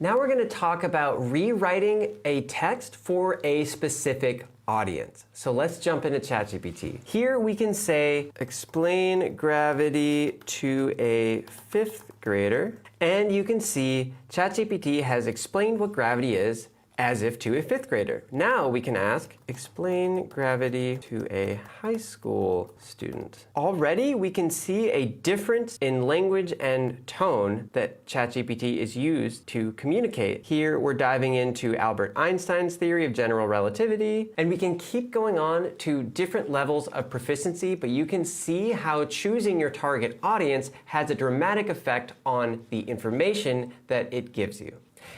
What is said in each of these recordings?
Now we're going to talk about rewriting a text for a specific audience. So let's jump into ChatGPT. Here we can say, explain gravity to a 5th grader. And you can see ChatGPT has explained what gravity is as if to a 5th grader. Now we can ask, explain gravity to a high school student. Already we can see a difference in language and tone that ChatGPT is used to communicate. Here we're diving into Albert Einstein's theory of general relativity, and we can keep going on to different levels of proficiency, but you can see how choosing your target audience has a dramatic effect on the information that it gives you.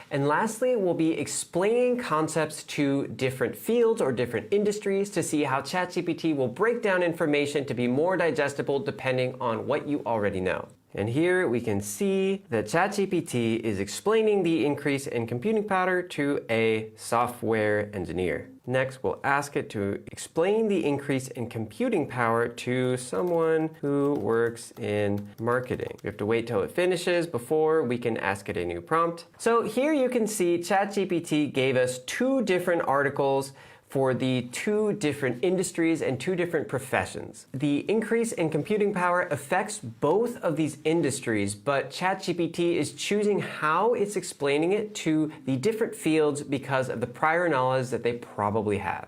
And lastly, we'll be explaining concepts to different fields or different industries to see how ChatGPT will break down information to be more digestible depending on what you already know. And here we can see that ChatGPT is explaining the increase in computing power to a software engineer. Next, we'll ask it to explain the increase in computing power to someone who works in marketing. We have to wait till it finishes before we can ask it a new prompt. So here you can see ChatGPT gave us 2 different articles for the 2 different industries and 2 different professions. The increase in computing power affects both of these industries, but ChatGPT is choosing how it's explaining it to the different fields because of the prior knowledge that they probably have.